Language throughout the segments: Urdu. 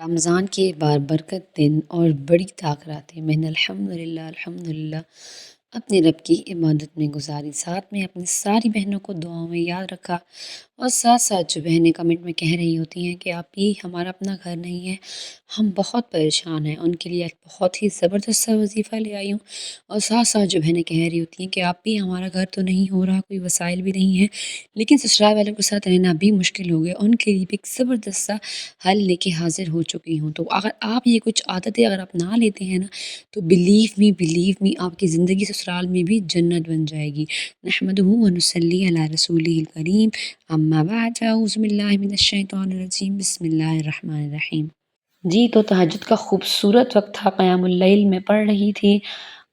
رمضان کے بابرکت دن اور بڑی طاقتیں میں نے الحمدللہ اپنے رب کی عبادت میں گزاری، ساتھ میں اپنی ساری بہنوں کو دعاؤں میں یاد رکھا، اور ساتھ ساتھ جو بہنیں کمنٹ میں کہہ رہی ہوتی ہیں کہ آپ ہی ہمارا اپنا گھر نہیں ہے، ہم بہت پریشان ہیں، ان کے لیے ایک بہت ہی زبردست سا وظیفہ لے آئی ہوں۔ اور ساتھ ساتھ جو بہنیں کہہ رہی ہوتی ہیں کہ آپ بھی ہمارا گھر تو نہیں ہو رہا، کوئی وسائل بھی نہیں ہیں، لیکن سسرال والوں کے ساتھ رہنا بھی مشکل ہو گیا، ان کے لیے بھی ایک زبردست سا حل لے کے حاضر ہو چکی ہوں۔ تو اگر آپ یہ کچھ عادتیں اگر اپنا لیتے ہیں نا، تو بلیو می آپ کی زندگی سسرال میں بھی جنت بن جائے گی۔ نحمدہ و نصلی علی رسولہ الکریم، اما بعد، اعوذ باللہ من الشیطان الرجیم، بسم اللہ الرحمن الرحیم۔ جی تو تہجد کا خوبصورت وقت تھا، قیام اللیل میں پڑھ رہی تھی،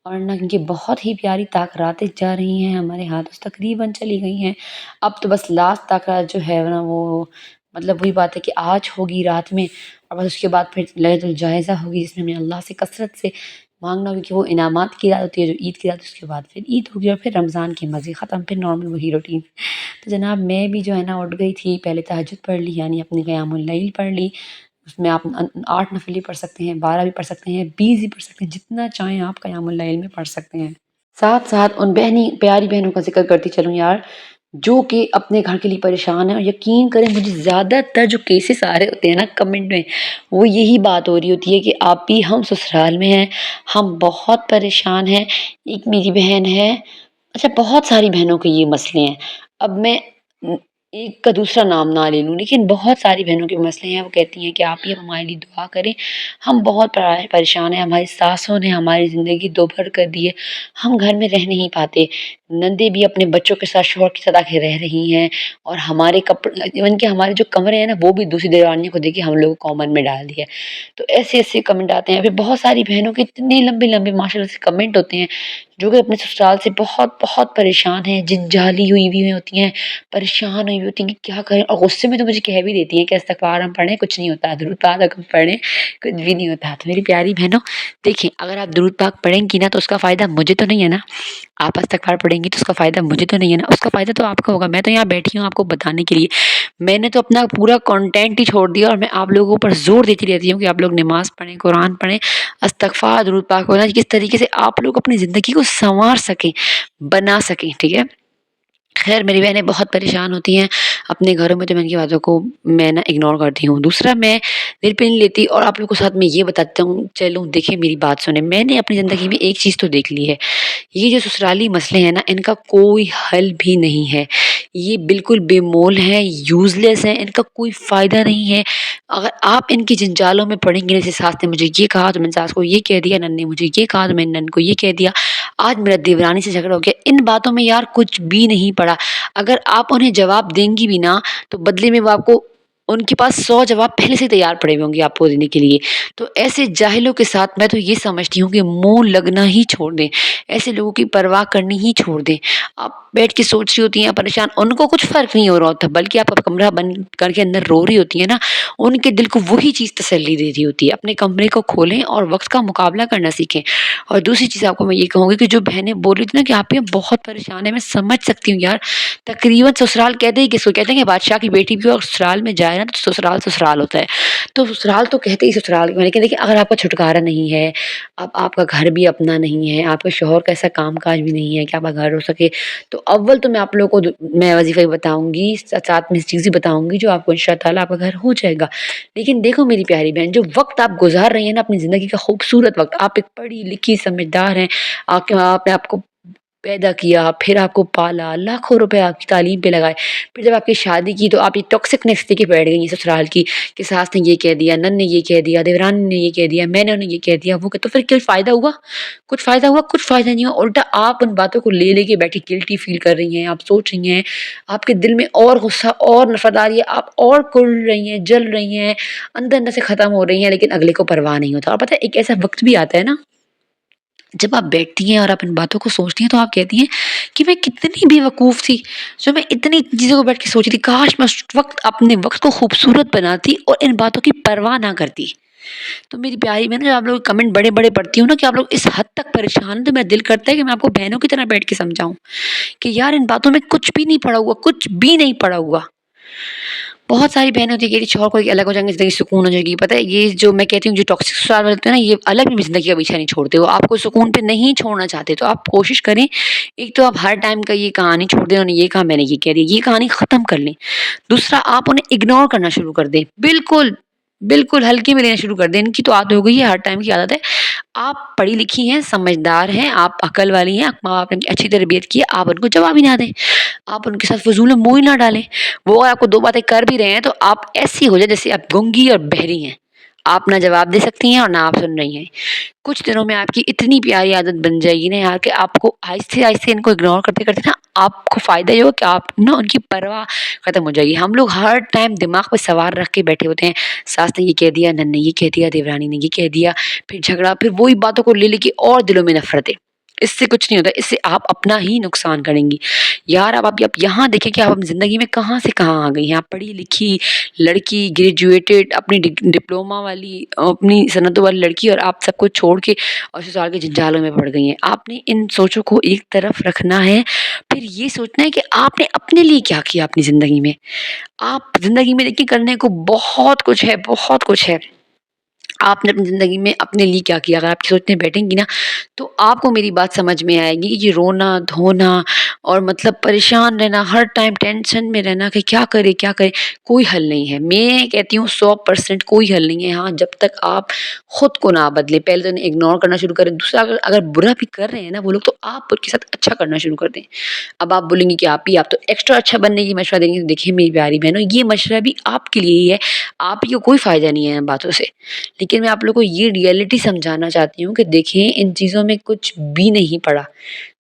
اور نہ کہ بہت ہی پیاری تاکراتیں جا رہی ہیں ہمارے ہاتھ، تقریباً چلی گئی ہیں۔ اب تو بس لاسٹ تاکرات جو ہے نا، وہ مطلب وہی بات ہے کہ آج ہوگی رات میں، اور بس اس کے بعد پھر لیلۃ الجائزہ ہوگی، جس میں ہمیں اللہ سے کثرت سے مانگنا ہوگی، کہ وہ انعامات کی رات ہوتی ہے جو عید کی رات، اس کے بعد پھر عید ہوگی، اور پھر رمضان کے مزے ختم، پھر نارمل وہی روٹین۔ تو جناب میں بھی جو ہے نا اٹھ گئی تھی، پہلے تہجد پڑھ لی، یعنی اپنی قیام اللیل پڑھ لی، اس میں آپ 8 نفل بھی پڑھ سکتے ہیں، 12 بھی پڑھ سکتے ہیں، 20 بھی پڑھ سکتے ہیں، جتنا چاہیں آپ قیام اللیل میں پڑھ سکتے ہیں۔ ساتھ ساتھ ان پیاری بہنوں کا ذکر کرتی چلوں یار، جو کہ اپنے گھر کے لیے پریشان ہیں، اور یقین کریں مجھے زیادہ تر جو کیسز آ رہے ہوتے ہیں نا کمنٹ میں، وہ یہی بات ہو رہی ہوتی ہے کہ آپ بھی ہم سسرال میں ہیں، ہم بہت پریشان ہیں۔ ایک میری بہن ہے، اچھا بہت ساری بہنوں کے یہ مسئلے ہیں، اب میں ایک کا دوسرا نام نہ لے لوں، لیکن بہت ساری بہنوں کے مسئلے ہیں۔ وہ کہتی ہیں کہ آپ ہی ہمارے لیے دعا کریں، ہم بہت پریشان ہیں، ہماری ساسوں نے ہماری زندگی دوبھر کر دی ہے، ہم گھر میں رہ نہیں پاتے، نندے بھی اپنے بچوں کے ساتھ شوہر کے ساتھ آ کے رہ رہی ہیں، اور ہمارے کپڑے ایون کہ ہمارے جو کمرے ہیں نا، وہ بھی دوسری دیورانیوں کو دیکھ کے ہم لوگ کامن میں ڈال دیا۔ تو ایسے کمنٹ آتے ہیں۔ پھر بہت ساری بہنوں کے اتنے لمبے ماشاء اللہ سے کمنٹ ہوتے ہیں، جو کہ اپنے سسرال سے بہت پریشان ہیں، جنجالی ہوئی ہوتی ہیں، پریشان ہوئی ہوتی ہیں کہ کیا کریں، اور غصے میں تو مجھے کہہ بھی دیتی ہیں کہ استغفار ہم پڑھیں، کچھ نہیں ہوتا، درود پاک ہم پڑھیں، کچھ بھی نہیں ہوتا۔ تو میری پیاری بہنوں دیکھیں، اگر آپ درود پاک پڑھیں گی نا، تو اس کا فائدہ مجھے تو نہیں ہے نا، آپ استغفار پڑھیں گی تو اس کا فائدہ مجھے تو نہیں ہے نا، اس کا فائدہ تو آپ کا ہوگا۔ میں تو یہاں بیٹھی ہوں آپ کو بتانے کے لیے، میں نے تو اپنا پورا کنٹینٹ ہی چھوڑ دیا، اور میں آپ لوگوں پر زور دیتی رہتی ہوں کہ آپ لوگ نماز پڑھیں، قرآن پڑھیں، استغفار، درود پاک ہونا، کس طریقے سے آپ لوگ اپنی زندگی کو سنوار سکیں، بنا سکیں، ٹھیک ہے۔ خیر میری بہنیں بہت پریشان ہوتی ہیں اپنے گھروں میں، تو میں ان کی باتوں کو میں نا اگنور کرتی ہوں۔ دوسرا میں دل پہ نہیں لیتی، اور آپ لوگوں کے ساتھ میں یہ بتاتا ہوں، چلوں دیکھیں میری بات سنیں، میں نے اپنی زندگی میں ایک چیز تو دیکھ لی ہے، یہ جو سسرالی مسئلے ہیں نا، ان کا کوئی حل بھی نہیں ہے، یہ بالکل بے مول ہیں، یوز لیس ہیں، ان کا کوئی فائدہ نہیں ہے۔ اگر آپ ان کی جنجالوں میں پڑیں گے، جیسے ساس نے مجھے یہ کہا تو میں نے ساس کو یہ کہہ دیا، نن نے مجھے یہ کہا تو میں نے نن کو یہ کہہ دیا، آج میرا دیورانی سے جھگڑا ہو گیا، ان باتوں میں یار کچھ بھی نہیں پڑا۔ اگر آپ انہیں جواب دیں گی بھی نا، تو بدلے میں وہ آپ کو، ان کے پاس 100 جواب پہلے سے تیار پڑے ہوں گے آپ کو دینے کے لیے۔ تو ایسے جاہلوں کے ساتھ میں تو یہ سمجھتی ہوں کہ منہ لگنا ہی چھوڑ دیں، ایسے لوگوں کی پرواہ کرنی ہی چھوڑ دیں۔ آپ بیٹھ کے سوچ رہی ہوتی ہیں پریشان، ان کو کچھ فرق نہیں ہو رہا ہوتا، بلکہ آپ کمرہ بند کر کے اندر رو رہی ہوتی ہیں نا، ان کے دل کو وہی چیز تسلی دے رہی ہوتی ہے۔ اپنے کمرے کو کھولیں اور وقت کا مقابلہ کرنا سیکھیں۔ اور دوسری چیز آپ کو میں یہ کہوں گی کہ جو بہنیں بول رہی تھی نا کہ آپ یہ بہت پریشان ہیں، میں سمجھ سکتی ہوں یار، تقریباً سسرال کہتے ہی کس کو کہتے ہیں کہ بادشاہ کی بیٹی بھی اور سسرال میں جائے نا، تو سسرال ہوتا ہے، تو سسرال تو کہتے ہی سسرال میں، لیکن دیکھیں اگر آپ کا چھٹکارا نہیں ہے، اب آپ کا گھر بھی اپنا نہیں ہے، آپ کے شوہر کا ایسا کام کاج بھی نہیں ہے کہ آپ کا گھر ہو سکے، تو اول تو میں آپ لوگوں کو میں وظیفہ بتاؤں گی، ساتھ میں چیزیں بتاؤں گی جو آپ کو انشاء تعالیٰ آپ کا گھر ہو جائے گا۔ لیکن دیکھو میری پیاری بہن، جو وقت آپ گزار رہی ہیں نا اپنی زندگی کا خوبصورت وقت، آپ ایک پڑھی لکھی سمجھدار ہیں، آپ نے آپ کو پیدا کیا، پھر آپ کو پالا، لاکھوں روپے آپ کی تعلیم پہ لگائے، پھر جب آپ کی شادی کی تو آپ یہ ٹاکسکنیس لے کے بیٹھ گئی سسرال کی، کہ ساس نے یہ کہہ دیا، نن نے یہ کہہ دیا، دیوران نے یہ کہہ دیا، میں نے انہیں یہ کہہ دیا، وہ کہ تو پھر کیا فائدہ ہوا؟ کچھ فائدہ ہوا؟ کچھ فائدہ نہیں ہوا، الٹا آپ ان باتوں کو لے کے بیٹھی گلٹی فیل کر رہی ہیں، آپ سوچ رہی ہیں، آپ کے دل میں اور غصہ اور نفرت آ رہی ہے، آپ اور کڑ رہی ہیں، جل رہی ہیں، اندر سے ختم ہو رہی ہیں، لیکن اگلے کو پرواہ نہیں ہوتا۔ اور پتہ ہے ایک ایسا وقت بھی آتا ہے نا، جب آپ بیٹھتی ہیں اور آپ ان باتوں کو سوچتی ہیں، تو آپ کہتی ہیں کہ میں کتنی بے وقوف تھی جو میں اتنی چیزوں کو بیٹھ کے سوچ رہی تھی، کاش میں اس وقت اپنے وقت کو خوبصورت بناتی اور ان باتوں کی پرواہ نہ کرتی۔ تو میری پیاری بہن، جب آپ لوگ کمنٹ بڑے پڑھتی ہوں نا کہ آپ لوگ اس حد تک پریشان ہیں، تو میرا دل کرتا ہے کہ میں آپ کو بہنوں کی طرح بیٹھ کے سمجھاؤں کہ یار ان باتوں میں کچھ بھی نہیں پڑا ہوا، کچھ بھی نہیں پڑا ہوا۔ بہت ساری بہنیں ہوتی ہیں کہ شوہر کوئی الگ ہو جائیں گے زندگی سکون ہو جائے گی. پتہ ہے یہ جو میں کہتی ہوں جو ٹاکسک سسرال والے ہوتے ہیں نا یہ الگ بھی زندگی کا پیچھا نہیں چھوڑتے. وہ آپ کو سکون پہ نہیں چھوڑنا چاہتے. تو آپ کوشش کریں ایک تو آپ ہر ٹائم کا یہ کہانی چھوڑ دیں. انہوں نے یہ کہا میں نے یہ کہہ دیا یہ کہانی ختم کر لیں. دوسرا آپ انہیں اگنور کرنا شروع کر دیں. بالکل بالکل ہلکے میں لینا شروع کر دیں. ان کی تو عادت ہو گئی ہے ہر ٹائم کی عادت ہے. آپ پڑھی لکھی ہیں سمجھدار ہیں آپ عقل والی ہیں ماں باپ نے اچھی تربیت کی ہے. آپ ان کو جواب ہی نہ دیں. آپ ان کے ساتھ فضول میں منہ ہی نہ ڈالیں. وہ اگر آپ کو دو باتیں کر بھی رہے ہیں تو آپ ایسی ہو جائے جیسے آپ گنگی اور بہری ہیں. آپ نہ جواب دے سکتی ہیں اور نہ آپ سن رہی ہیں. کچھ دنوں میں آپ کی اتنی پیاری عادت بن جائے گی نا یار کہ آپ کو آہستہ آہستہ ان کو اگنور کرتے کرتے نا آپ کو فائدہ یہ ہو کہ آپ نا ان کی پرواہ ختم ہو جائے گی. ہم لوگ ہر ٹائم دماغ پہ سوار رکھ کے بیٹھے ہوتے ہیں. ساس نے یہ کہہ دیا نن نے یہ کہہ دیا دیورانی نے یہ کہہ دیا پھر جھگڑا پھر وہی باتوں کو لے لے کے اور دلوں میں نفرتیں. اس سے کچھ نہیں ہوتا. اس سے آپ اپنا ہی نقصان کریں گی. یار اب آپ یہاں دیکھیں کہ آپ اپنی زندگی میں کہاں سے کہاں آ گئی ہیں. آپ پڑھی لکھی لڑکی گریجویٹڈ اپنی ڈپلوما والی اپنی صنعتوں والی لڑکی اور آپ سب کو چھوڑ کے اور سسرال کے جنجالوں میں پڑ گئی ہیں. آپ نے ان سوچوں کو ایک طرف رکھنا ہے. پھر یہ سوچنا ہے کہ آپ نے اپنے لیے کیا کیا اپنی زندگی میں. آپ زندگی میں دیکھیں کرنے کو بہت کچھ ہے بہت کچھ ہے. آپ نے اپنی زندگی میں اپنے لیے کیا کیا. اگر آپ سوچنے بیٹھیں گی نا تو آپ کو میری بات سمجھ میں آئے گی کہ یہ رونا دھونا اور مطلب پریشان رہنا ہر ٹائم ٹینشن میں رہنا کہ کیا کرے کیا کرے کوئی حل نہیں ہے. میں کہتی ہوں 100% کوئی حل نہیں ہے. ہاں جب تک آپ خود کو نہ بدلے پہلے تو انہیں اگنور کرنا شروع کریں. دوسرا اگر برا بھی کر رہے ہیں نا وہ لوگ تو آپ ان کے ساتھ اچھا کرنا شروع کر دیں. اب آپ بولیں گی کہ آپ تو ایکسٹرا اچھا بننے کی مشورہ دیں گے. دیکھیں میری پیاری بہنوں یہ مشورہ بھی آپ کے لیے ہی ہے. آپ کو کوئی فائدہ نہیں ہے ان باتوں سے. لیکن میں آپ لوگوں کو یہ ریئلٹی سمجھانا چاہتی ہوں کہ دیکھیں ان چیزوں میں کچھ بھی نہیں پڑا.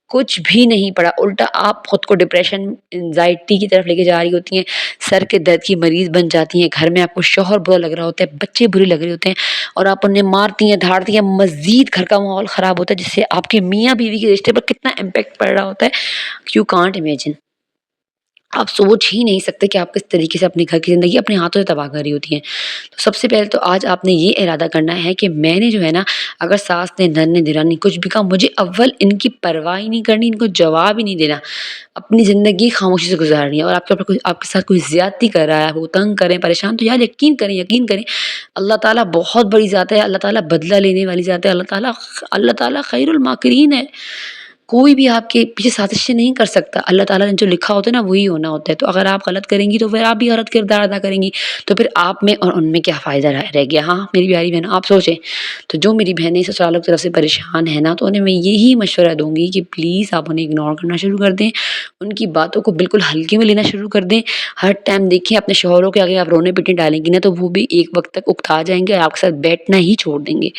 کچھ بھی نہیں پڑا. الٹا آپ خود کو ڈپریشن انزائٹی کی طرف لے کے جا رہی ہوتی ہیں. سر کے درد کی مریض بن جاتی ہیں. گھر میں آپ کو شوہر برا لگ رہا ہوتا ہے بچے برے لگ رہے ہوتے ہیں اور آپ انہیں مارتی ہیں دھاڑتی ہیں. مزید گھر کا ماحول خراب ہوتا ہے جس سے آپ کے میاں بیوی کے رشتے پر کتنا امپیکٹ پڑ رہا ہوتا ہے. You can't imagine. آپ سوچ ہی نہیں سکتے کہ آپ کس طریقے سے اپنے گھر کی زندگی اپنے ہاتھوں سے تباہ کر رہی ہوتی ہیں. تو سب سے پہلے تو آج آپ نے یہ ارادہ کرنا ہے کہ میں نے جو ہے نا اگر ساس نے نن نے دیورانی کچھ بھی کہا مجھے اول ان کی پرواہ ہی نہیں کرنی. ان کو جواب ہی نہیں دینا. اپنی زندگی خاموشی سے گزارنی ہے. اور آپ کے ساتھ کوئی زیادتی کر رہا ہے وہ تنگ کریں پریشان تو یار یقین کریں اللہ تعالیٰ بہت بڑی ذات ہے. اللہ تعالیٰ بدلہ لینے والی ذات ہے. اللہ تعالیٰ خیر الماکرین ہے. کوئی بھی آپ کے پیچھے سازشیں نہیں کر سکتا. اللہ تعالیٰ نے جو لکھا ہوتا ہے نا وہی ہونا ہوتا ہے. تو اگر آپ غلط کریں گی تو پھر آپ بھی غلط کردار ادا کریں گی. تو پھر آپ میں اور ان میں کیا فائدہ رہ گیا. ہاں میری پیاری بہن آپ سوچیں. تو جو میری بہنیں سسرالوں کی طرف سے پریشان ہیں نا تو انہیں میں یہی مشورہ دوں گی کہ پلیز آپ انہیں اگنور کرنا شروع کر دیں. ان کی باتوں کو بالکل ہلکے میں لینا شروع کر دیں. ہر ٹائم دیکھیں اپنے شوہروں کے آگے آپ رونے پیٹنے ڈالیں گی نا تو وہ بھی ایک وقت تک اکتا جائیں گے اور آپ کے ساتھ بیٹھنا ہی چھوڑ دیں گے.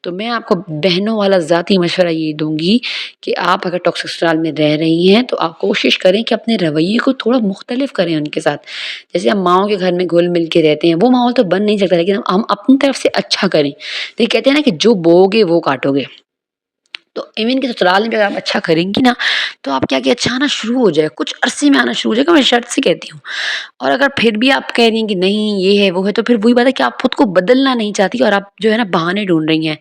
تو میں آپ کو بہنوں والا ذاتی مشورہ یہ دوں گی کہ آپ اگر ٹاکسک سسرال میں رہ رہی ہیں تو آپ کوشش کریں کہ اپنے رویے کو تھوڑا مختلف کریں ان کے ساتھ. جیسے ہم ماؤں کے گھر میں گھل مل کے رہتے ہیں وہ ماحول تو بن نہیں سکتا لیکن ہم اپنی طرف سے اچھا کریں. تو یہ کہتے ہیں نا کہ جو بو گے وہ کاٹو گے. تو ایون کے سسرال میں اگر آپ اچھا کریں گی نا تو آپ کیا کہ اچھا آنا شروع ہو جائے کچھ عرصے میں آنا شروع ہو جائے گا. میں شرط سے کہتی ہوں. اور اگر پھر بھی آپ کہہ رہی ہیں کہ نہیں یہ ہے وہ ہے تو پھر وہی بات ہے کہ آپ خود کو بدلنا نہیں چاہتی اور آپ جو ہے نا بہانے ڈھونڈ رہی ہیں.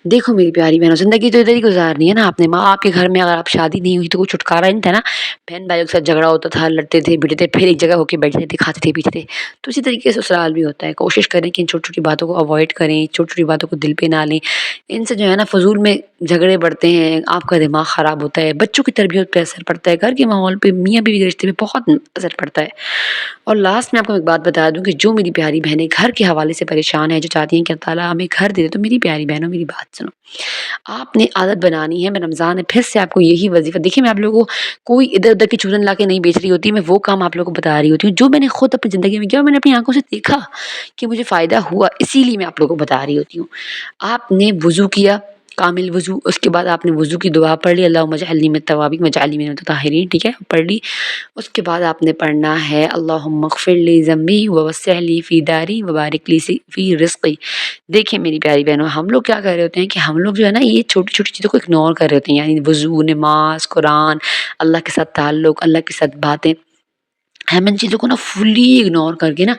دیکھو میری پیاری بہنوں زندگی تو ادھر ہی گزارنی ہے نا. آپ نے ماں آپ کے گھر میں اگر آپ شادی نہیں ہوئی تو کوئی چھٹکارا نہیں تھا نا. بہن بھائیوں کے ساتھ جھگڑا ہوتا تھا لڑتے تھے بھڑتے تھے پھر ایک جگہ ہو کے بیٹھتے تھے کھاتے تھے پیتے تھے. تو اسی طریقے سے سسرال بھی ہوتا ہے. کوشش کریں کہ ان چھوٹی چھوٹی باتوں کو اوائڈ کریں. چھوٹی چھوٹی باتوں کو دل پہ نہ لیں. ان سے جو ہے نا فضول میں جھگڑے بڑھتے ہیں. آپ کا دماغ خراب ہوتا ہے. بچوں کی تربیت پہ اثر پڑتا ہے. گھر کے ماحول پہ میاں بیوی کے رشتے پہ بہت اثر پڑتا ہے. اور لاسٹ میں آپ کو ایک بات بتا دوں کہ جو میری پیاری بہنیں گھر کے حوالے سے پریشان ہیں جو چاہتی ہیں کہ اللہ تعالیٰ ہمیں گھر دے دے تو میری پیاری بہنوں میری بات سنو. آپ نے عادت بنانی ہے. میں رمضان میں پھر سے آپ کو یہی وظیفہ دیکھیں میں آپ لوگوں کو کوئی ادھر ادھر کی چوزن لا کے نہیں بیچ رہی ہوتی. میں وہ کام آپ لوگوں کو بتا رہی ہوتی ہوں جو میں نے خود اپنی زندگی میں کیا میں نے اپنی آنکھوں سے دیکھا کہ مجھے فائدہ ہوا. اسی لیے میں آپ لوگوں کو بتا رہی ہوتی ہوں. آپ نے وضو کیا کامل وضو. اس کے بعد آپ نے وضو کی دعا پڑھ لی اللہم اجعلنی من التوابین واجعلنی من المتطہرین. ٹھیک ہے پڑھ لی. اس کے بعد آپ نے پڑھنا ہے اللہم اغفر لی ذنبی ووسع لی فی داری وبارک لی فی رزقی. دیکھیں میری پیاری بہنوں ہم لوگ کیا کر رہے ہوتے ہیں کہ ہم لوگ جو ہے نا یہ چھوٹی چھوٹی چیزوں کو اگنور کر رہے ہوتے ہیں. یعنی وضو نماز قرآن اللہ کے ساتھ تعلق اللہ کے ساتھ باتیں ہم ان چیزوں کو نا فلی اگنور کر کے نا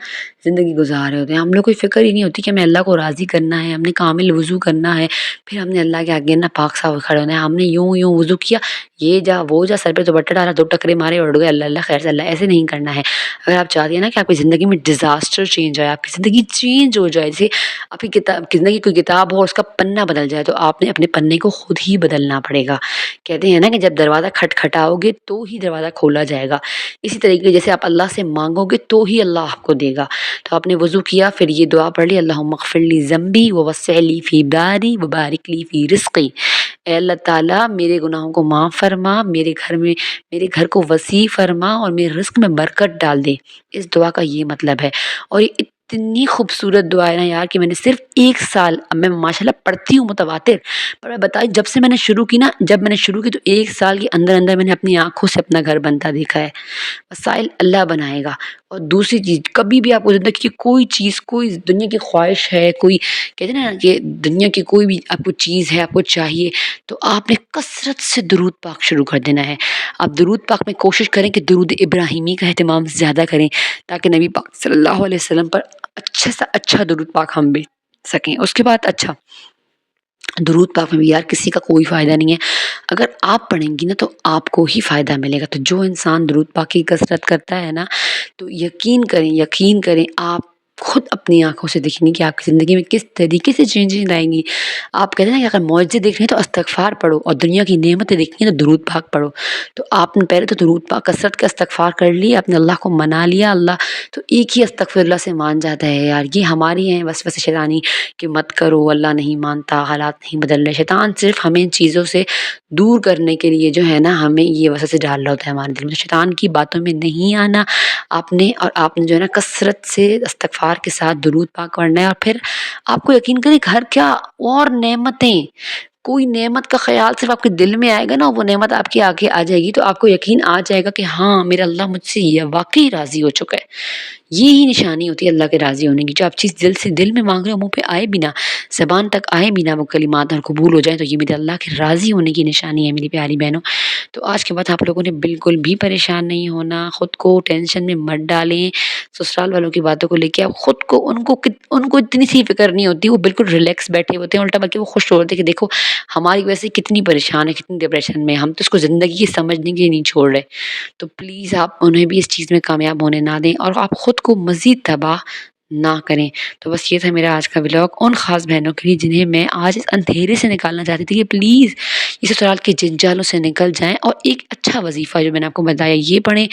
زندگی گزار رہے ہوتے ہیں. ہم لوگ کوئی فکر ہی نہیں ہوتی کہ ہمیں اللہ کو راضی کرنا ہے، ہم نے کامل وضو کرنا ہے، پھر ہم نے اللہ کے آگے نا پاک صاف کھڑے ہونا ہے. ہم نے یوں وضو کیا، یہ جا وہ جا، سر پہ دوپٹہ ڈالا، دو ٹکرے مارے اور اڑ گئے، اللہ اللہ خیر سے. اللہ ایسے نہیں کرنا ہے. اگر آپ چاہتے ہیں نا کہ آپ کی زندگی میں ڈیزاسٹر چینج آئے، آپ کی زندگی چینج ہو جائے، جیسے آپ کی کتاب زندگی کوئی کتاب ہو اور اس کا پنہ بدل جائے، تو آپ نے اپنے پنے کو خود ہی بدلنا پڑے گا. کہتے ہیں نا کہ جب دروازہ کھٹکھٹاؤ گے تو ہی دروازہ کھولا جائے گا. اسی طریقے جیسے آپ اللہ سے مانگو گے تو ہی اللہ آپ کو دے گا. تو آپ نے وضو کیا، پھر یہ دعا پڑھ لی، اللہم اغفر لی ذنبی ووسع لی فی داری وبارک لی فی رزقی. اے اللہ تعالیٰ میرے گناہوں کو معاف فرما، میرے گھر کو وسیع فرما اور میرے رزق میں برکت ڈال دے. اس دعا کا یہ مطلب ہے. اور یہ اتنی خوبصورت دعا ہے نا یار کہ میں نے صرف 1 سال، اب میں ماشاءاللہ پڑھتی ہوں متواتر، پر میں بتائی جب سے میں نے شروع کی نا، جب میں نے شروع کی تو 1 سال کے اندر اندر میں نے اپنی آنکھوں سے اپنا گھر بنتا دیکھا ہے. وسائل اللہ بنائے گا. اور دوسری چیز، کبھی بھی آپ کو زندگی کی کوئی چیز، کوئی دنیا کی خواہش ہے، کوئی کہتے ہیں نا کہ دنیا کی کوئی بھی آپ کو چیز ہے، آپ کو چاہیے، تو آپ نے کثرت سے درود پاک شروع کر دینا ہے. آپ درود پاک میں کوشش کریں کہ درود ابراہیمی کا اہتمام زیادہ کریں، تاکہ نبی پاک صلی اللہ علیہ وسلم پر اچھے سے اچھا درود پاک ہم بھی سکیں. اس کے بعد اچھا درود پاک میں بھی یار کسی کا کوئی فائدہ نہیں ہے. اگر آپ پڑھیں گی نا تو آپ کو ہی فائدہ ملے گا. تو جو انسان درود پاک کی کثرت کرتا ہے نا، تو یقین کریں آپ خود اپنی آنکھوں سے دیکھیں گے کہ آپ کی زندگی میں کس طریقے سے چینجز آئیں گی. آپ کہتے ہیں نا کہ اگر معجزے دیکھنے ہیں تو استغفار پڑھو، اور دنیا کی نعمتیں دیکھنی ہیں تو درود پاک پڑھو. تو آپ نے پہلے تو درود پاک کثرت کا استغفار کر لی، اپنے اللہ کو منا لیا. اللہ تو ایک ہی استغفر اللہ سے مان جاتا ہے یار. یہ ہماری ہیں وسوسے شیطانی کہ مت کرو، اللہ نہیں مانتا، حالات نہیں بدل رہے. شیطان صرف ہمیں ان چیزوں سے دور کرنے کے لیے جو ہے نا ہمیں یہ وسوسے ڈال رہا ہوتا ہے ہمارے دل میں. شیطان کی باتوں میں نہیں آنا آپ نے جو ہے نا کثرت سے استغفار کے ساتھ درود پاک پڑھنا ہے. اور پھر آپ کو یقین کریں گھر کیا اور نعمتیں، کوئی نعمت کا خیال صرف آپ کے دل میں آئے گا نا، وہ نعمت آپ کے آگے آ جائے گی، تو آپ کو یقین آ جائے گا کہ ہاں میرا اللہ مجھ سے یہ واقعی راضی ہو چکا ہے. یہی نشانی ہوتی ہے اللہ کے راضی ہونے کی. جو آپ چیز دل میں مانگ رہے ہو، منہ پہ آئے بھی نہ، زبان تک آئے بھی نہ، وہ کلمات اور قبول ہو جائیں، تو یہ میرے اللہ کے راضی ہونے کی نشانی ہے میری پیاری بہنوں. تو آج کے بعد آپ لوگوں نے بالکل بھی پریشان نہیں ہونا، خود کو ٹینشن میں مت ڈالیں. سسرال والوں کی باتوں کو لے کے آپ خود کو، ان کو اتنی سی فکر نہیں ہوتی، وہ بالکل ریلیکس بیٹھے ہوتے ہیں، الٹا بلکہ وہ خوش ہوتے ہیں کہ دیکھو ہماری وجہ سے کتنی پریشان ہے، کتنی ڈپریشن میں، ہم تو اس کو زندگی کی سمجھنے کے لیے نہیں چھوڑ رہے. تو پلیز آپ انہیں بھی اس چیز میں کامیاب ہونے نہ دیں، اور آپ خود کو مزید تباہ نہ کریں. تو بس یہ تھا میرا آج کا ولاگ ان خاص بہنوں کے لیے جنہیں میں آج اس اندھیرے سے نکالنا چاہتی تھی کہ پلیز اس سسرال کے جنجالوں سے نکل جائیں، اور ایک اچھا وظیفہ جو میں نے آپ کو بتایا یہ پڑھیں.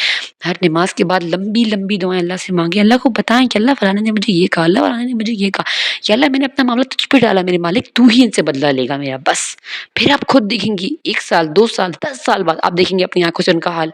ہر نماز کے بعد لمبی لمبی دعائیں اللہ سے مانگیں، اللہ کو بتائیں کہ اللہ فلانے نے مجھے یہ کہا، اللہ فلانے نے مجھے یہ کہا، یا اللہ میں نے اپنا معاملہ تجھ پہ ڈالا، میرے مالک تو ہی ان سے بدلہ لے گا میرا. بس پھر آپ خود دیکھیں گی 1 سال 2 سال 10 سال بعد آپ دیکھیں گے اپنی آنکھوں سے ان کا حال.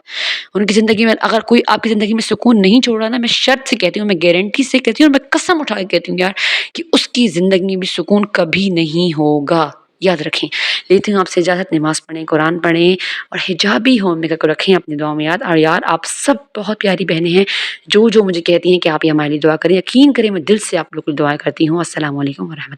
ان کی زندگی میں اگر کوئی آپ کی زندگی میں سکون نہیں چھوڑ رہا نا، میں شرط سے کہتی ہوں، میں گارنٹی سے کہتی ہوں، میں قسم اٹھا کے کہتی ہوں یار کہ اس کی زندگی میں سکون کبھی نہیں ہوگا. یاد رکھیں. لیتی ہوں آپ سے اجازت. نماز پڑھیں، قرآن پڑھیں، اور حجابی ہوم میکر کو رکھیں اپنی دعاؤں میں یاد. اور یار آپ سب بہت پیاری بہنیں ہیں جو مجھے کہتی ہیں کہ آپ یہ ہمارے لیے دعا کریں. یقین کریں میں دل سے آپ لوگ کو دعا کرتی ہوں. السلام علیکم ورحمۃ اللہ.